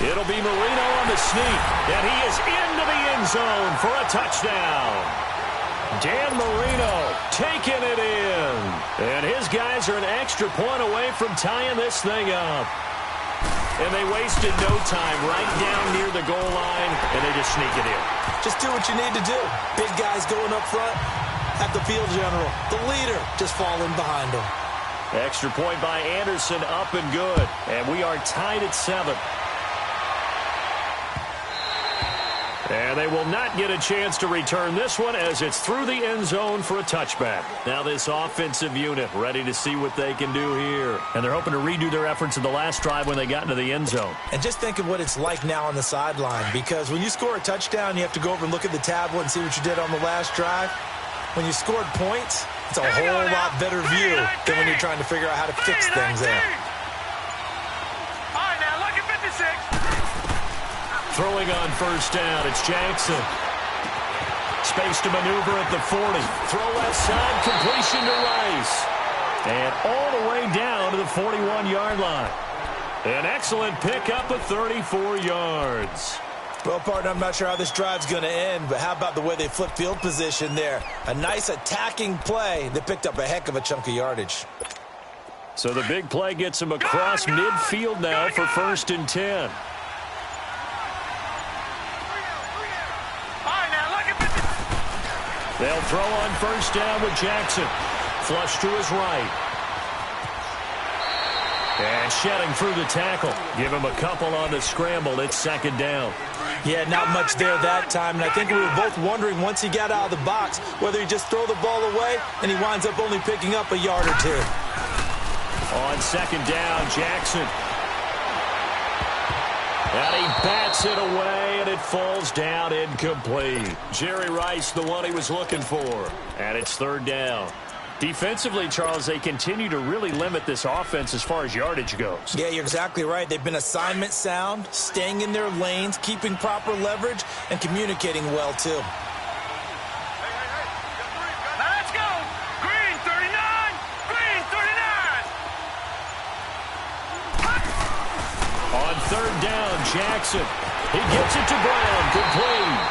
It'll be Marino on the sneak, and he is into the end zone for a touchdown. Dan Marino taking it in. And his guys are an extra point away from tying this thing up. And they wasted no time right down near the goal line, and they just sneak it in. Just do what you need to do. Big guys going up front at the field general. The leader just falling behind him. Extra point by Anderson, up and good. And we are tied at 7. And they will not get a chance to return this one as it's through the end zone for a touchback. Now this offensive unit ready to see what they can do here. And they're hoping to redo their efforts in the last drive when they got into the end zone. And just think of what it's like now on the sideline, because when you score a touchdown, you have to go over and look at the tablet and see what you did on the last drive. When you scored points, it's a whole lot better view than when you're trying to figure out how to fix things there. All right, now look at 56. Throwing on first down, it's Jackson. Space to maneuver at the 40. Throw left side, completion to Rice. And all the way down to the 41-yard line. An excellent pickup of 34 yards. Well, partner, I'm not sure how this drive's going to end, but how about the way they flipped field position there? A nice attacking play that picked up a heck of a chunk of yardage. So the big play gets him across midfield now for 1st and 10. They'll throw on first down with Jackson. Flush to his right. And shedding through the tackle. Give him a couple on the scramble. It's 2nd down. Yeah, not much there that time. And I think we were both wondering once he got out of the box whether he just throw the ball away and he winds up only picking up a yard or two. On 2nd down, Jackson. And he bats it away, and it falls down incomplete. Jerry Rice, the one he was looking for. And it's 3rd down. Defensively, Charles, they continue to really limit this offense as far as yardage goes. Yeah, you're exactly right. They've been assignment sound, staying in their lanes, keeping proper leverage, and communicating well, too. Let's go. Green 39. Green 39. On 3rd down, Jackson. He gets it to Brown. Complete.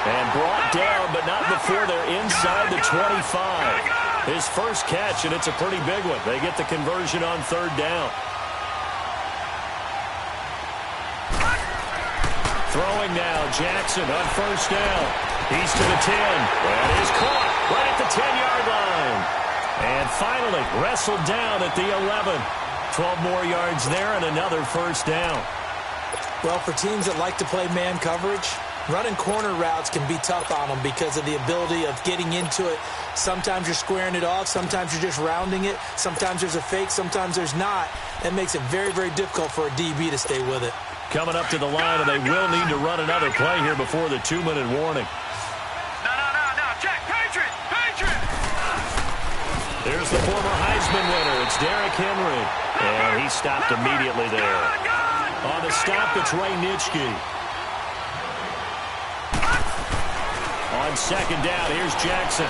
And brought down, but not before they're inside the 25. His first catch, and it's a pretty big one. They get the conversion on 3rd down. Throwing now, Jackson on first down. He's to the 10. And is caught right at the 10-yard line. And finally wrestled down at the 11. 12 more yards there and another first down. Well, for teams that like to play man coverage, running corner routes can be tough on them because of the ability of getting into it. Sometimes you're squaring it off. Sometimes you're just rounding it. Sometimes there's a fake. Sometimes there's not. That makes it very, very difficult for a DB to stay with it. Coming up to the line, and they will need to run another play here before the 2-minute warning. No. Check. Patriot. There's the former Heisman winner. It's Derrick Henry. And he stopped immediately there. On the stop, it's Ray Nitschke. On 2nd down, here's Jackson.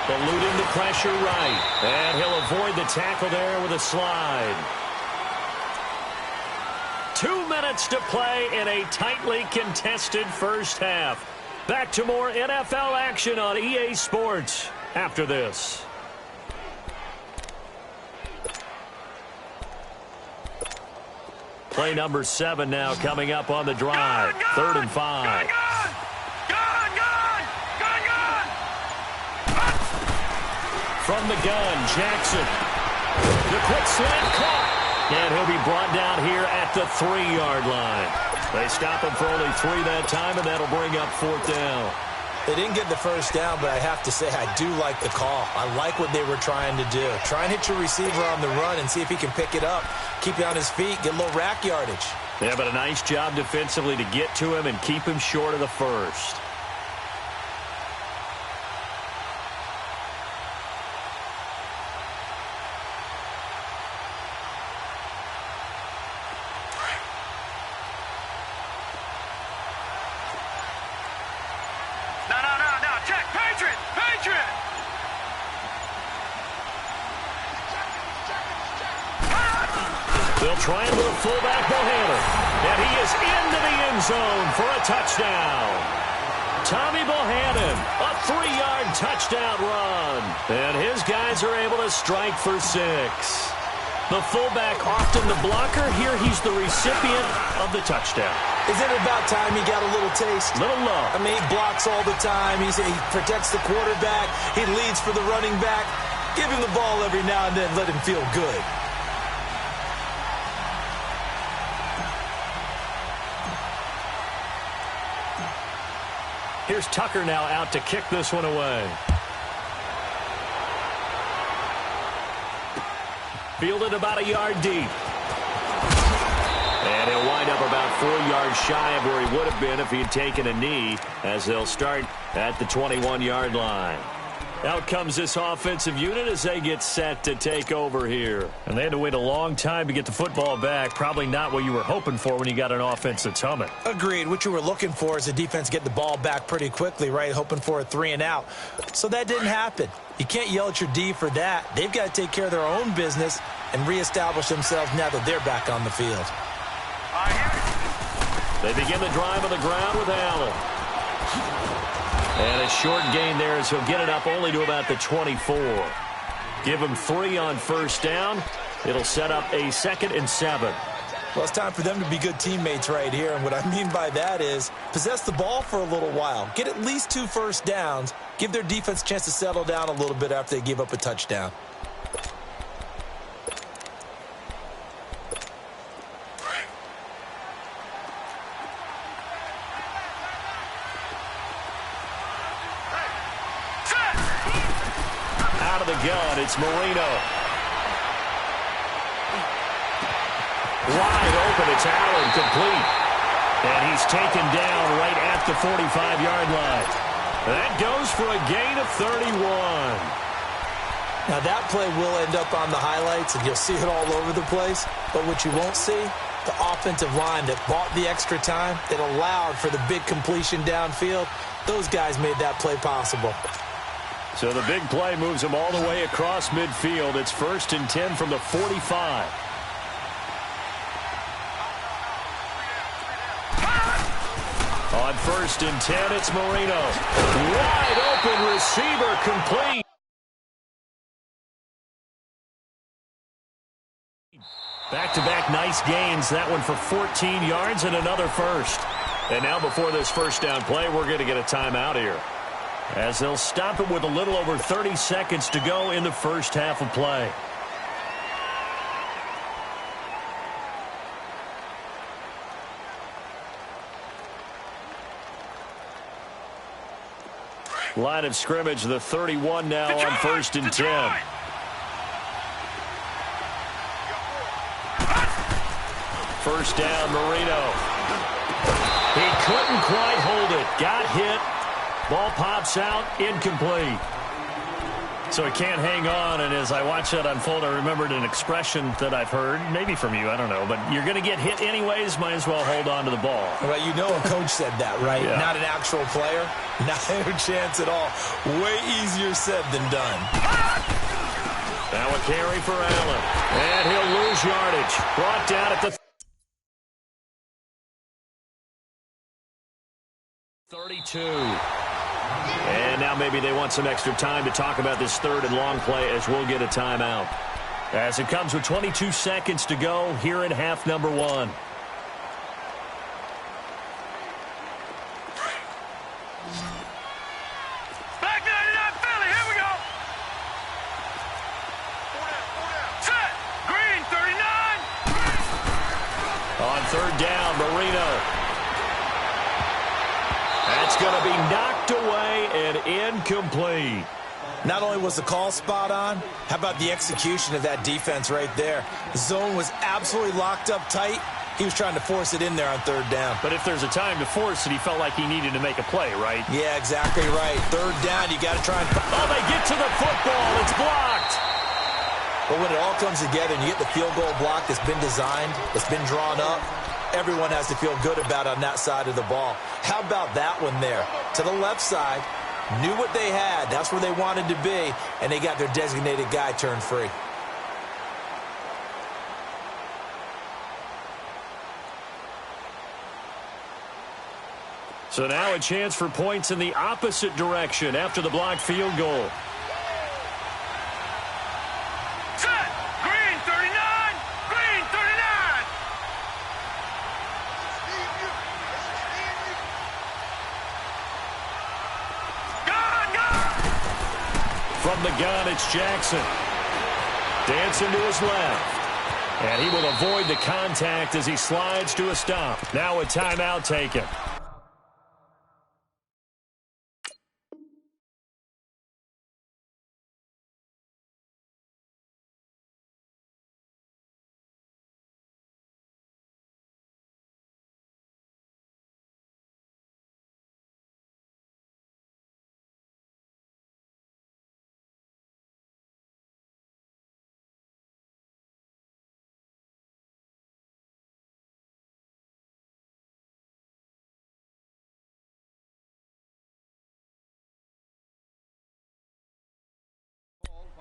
Eluding the pressure right. And he'll avoid the tackle there with a slide. 2 minutes to play in a tightly contested first half. Back to more NFL action on EA Sports after this. Play number 7 now coming up on the drive. 3rd and 5. From the gun, Jackson. The quick slant caught. And he'll be brought down here at the 3-yard line. They stop him for only 3 that time, and that'll bring up 4th down. They didn't get the first down, but I have to say I do like the call. I like what they were trying to do. Try and hit your receiver on the run and see if he can pick it up. Keep you on his feet, get a little rack yardage. Yeah, but a nice job defensively to get to him and keep him short of the first. No. Check. Patriot. They'll try and move fullback Bohannon. And he zone for a touchdown. Tommy Bohannon, a 3-yard touchdown run. And his guys are able to strike for 6. The fullback often the blocker. Here he's the recipient of the touchdown. Isn't it about time he got a little taste? Little love. I mean, he blocks all the time. He protects the quarterback. He leads for the running back. Give him the ball every now and then. Let him feel good. Here's Tucker now out to kick this one away. Fielded about a yard deep. And he'll wind up about 4 yards shy of where he would have been if he had taken a knee, as they'll start at the 21-yard line. Out comes this offensive unit as they get set to take over here. And they had to wait a long time to get the football back. Probably not what you were hoping for when you got an offense that's humming. Agreed. What you were looking for is the defense get the ball back pretty quickly, right? Hoping for a 3-and-out. So that didn't happen. You can't yell at your D for that. They've got to take care of their own business and reestablish themselves now that they're back on the field. They begin the drive on the ground with Allen. And a short gain there as he'll get it up only to about the 24. Give him 3 on first down. It'll set up a 2nd and 7. Well, it's time for them to be good teammates right here. And what I mean by that is possess the ball for a little while. Get at least 2 first downs. Give their defense a chance to settle down a little bit after they give up a touchdown. Out of the gun, it's Marino. Wide open, it's Allen, complete. And he's taken down right at the 45-yard line. That goes for a gain of 31. Now, that play will end up on the highlights, and you'll see it all over the place. But what you won't see, the offensive line that bought the extra time, that allowed for the big completion downfield, those guys made that play possible. So the big play moves him all the way across midfield. It's 1st and 10 from the 45. On 1st and 10, it's Marino. Wide open receiver, complete. Back-to-back nice gains. That one for 14 yards and another first. And now before this first down play, we're going to get a timeout here, as they'll stop it with a little over 30 seconds to go in the first half of play. Line of scrimmage, the 31 now on 1st and 10. First down, Marino. He couldn't quite hold it. Got hit. Ball pops out, incomplete. So he can't hang on, and as I watch that unfold, I remembered an expression that I've heard, maybe from you, I don't know, but you're going to get hit anyways, might as well hold on to the ball. Well, you know a coach said that, right? Yeah. Not an actual player. Not a chance at all. Way easier said than done. Now a carry for Allen, and he'll lose yardage. Brought down at the 32. And now maybe they want some extra time to talk about this 3rd and long play, as we'll get a timeout. As it comes with 22 seconds to go here in half number 1. Back 99 Philly, here we go. Set. Green, 39. On 3rd down, Marino. That's going to be knocked away and incomplete. Not only was the call spot on, how about the execution of that defense right there? The zone was absolutely locked up tight. He was trying to force it in there on 3rd down. But if there's a time to force it, he felt like he needed to make a play, right? Yeah, exactly right. 3rd down, you got to try and... Oh, they get to the football. It's blocked. But when it all comes together and you get the field goal block that's been designed, that's been drawn up, everyone has to feel good about on that side of the ball. How about that one there? To the left side, knew what they had. That's where they wanted to be, and they got their designated guy turned free. So now a chance for points in the opposite direction after the blocked field goal. Set. Green 39. Green 39. Gun. From the gun, it's Jackson. Dancing to his left. And he will avoid the contact as he slides to a stop. Now a timeout taken.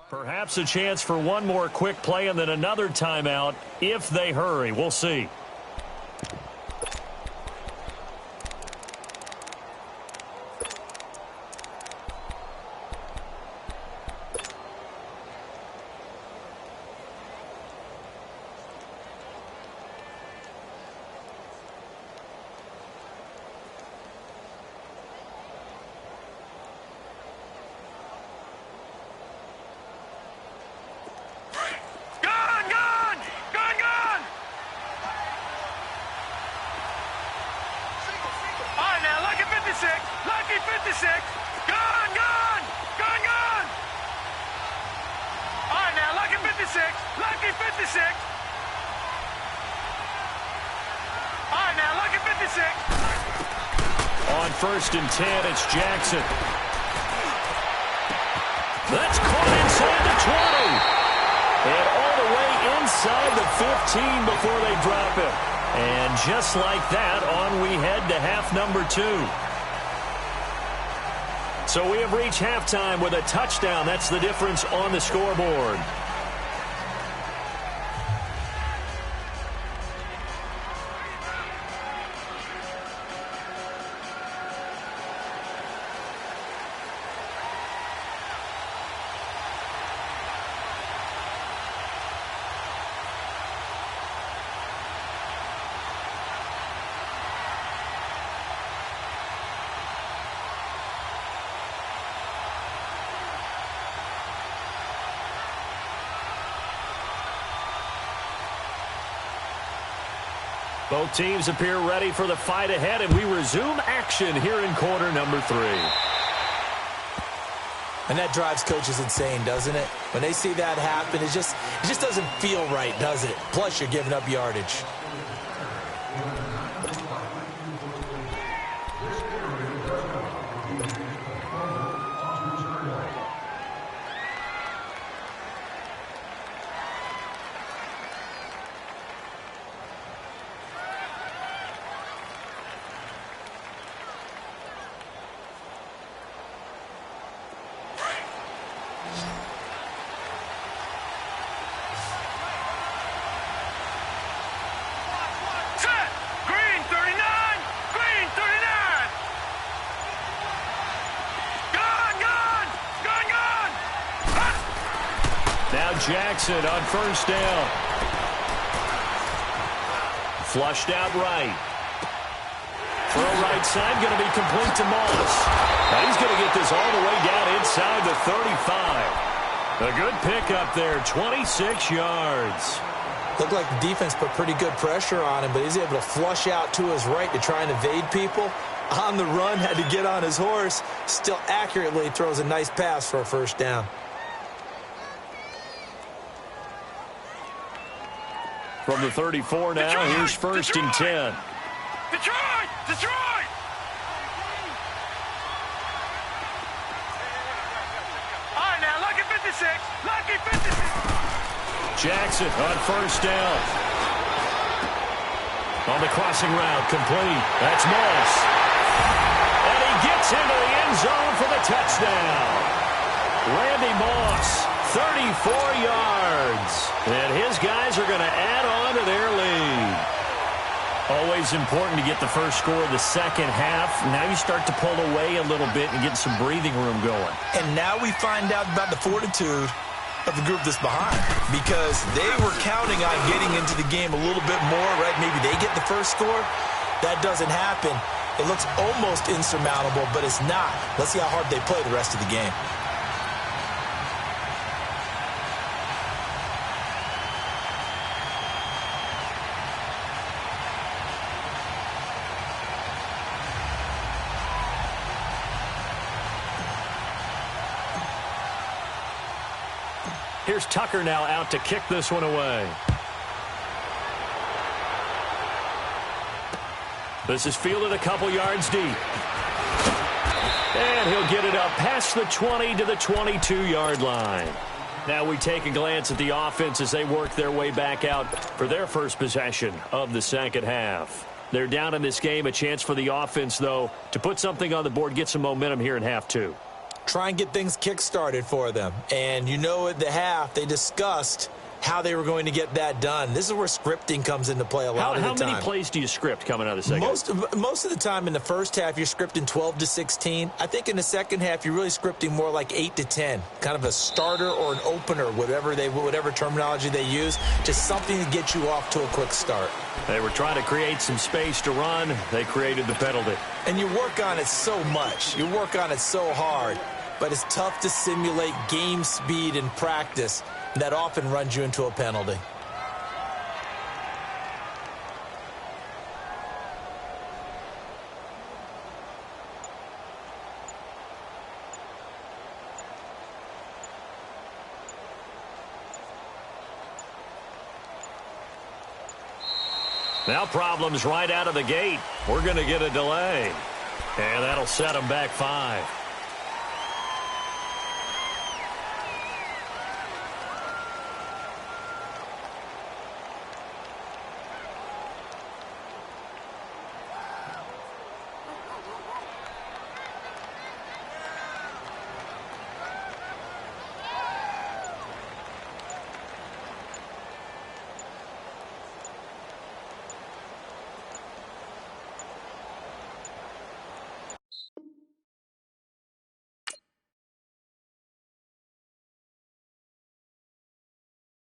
Perhaps a chance for one more quick play and then another timeout if they hurry. We'll see. Lucky 56. Gun. All right, now, lucky 56. Lucky 56. All right, now, lucky 56. On 1st and 10, it's Jackson. That's caught inside the 20. And all the way inside the 15 before they drop it. And just like that, on we head to half number 2. So we have reached halftime with a touchdown. That's the difference on the scoreboard. Both teams appear ready for the fight ahead, and we resume action here in quarter number 3. And that drives coaches insane, doesn't it? When they see that happen, it just doesn't feel right, does it? Plus, you're giving up yardage. Jackson on 1st down. Flushed out right. Throw right side, going to be complete to Moss. Now he's going to get this all the way down inside the 35. A good pickup there, 26 yards. Looked like the defense put pretty good pressure on him, but he's able to flush out to his right to try and evade people. On the run, had to get on his horse. Still accurately throws a nice pass for a 1st down. From the 34 now, Detroit, here's 1st and 10. Detroit! All right, now, lucky 56. Lucky 56. Jackson on 1st down. On the crossing route, complete. That's Moss. And he gets into the end zone for the touchdown. Randy Moss, 34 yards. And his guys are going to add on to their lead. Always important to get the first score of the second half. Now you start to pull away a little bit and get some breathing room going. And now we find out about the fortitude of the group that's behind, because they were counting on getting into the game a little bit more, right? Maybe they get the first score. That doesn't happen. It looks almost insurmountable, but it's not. Let's see how hard they play the rest of the game. Here's Tucker now out to kick this one away. This is fielded a couple yards deep. And he'll get it up past the 20 to the 22-yard line. Now we take a glance at the offense as they work their way back out for their first possession of the second half. They're down in this game. A chance for the offense, though, to put something on the board, get some momentum here in half two. Try and get things kick-started for them. And you know at the half, they discussed how they were going to get that done. This is where scripting comes into play a lot of the time. How many plays do you script coming out of the second half? Most of the time in the first half, you're scripting 12 to 16. I think in the second half, you're really scripting more like 8 to 10. Kind of a starter or an opener, whatever terminology they use. Just something to get you off to a quick start. They were trying to create some space to run. They created the penalty. And you work on it so much. You work on it so hard. But it's tough to simulate game speed in practice. That often runs you into a penalty. Now problems right out of the gate. We're going to get a delay. And that'll set them back 5.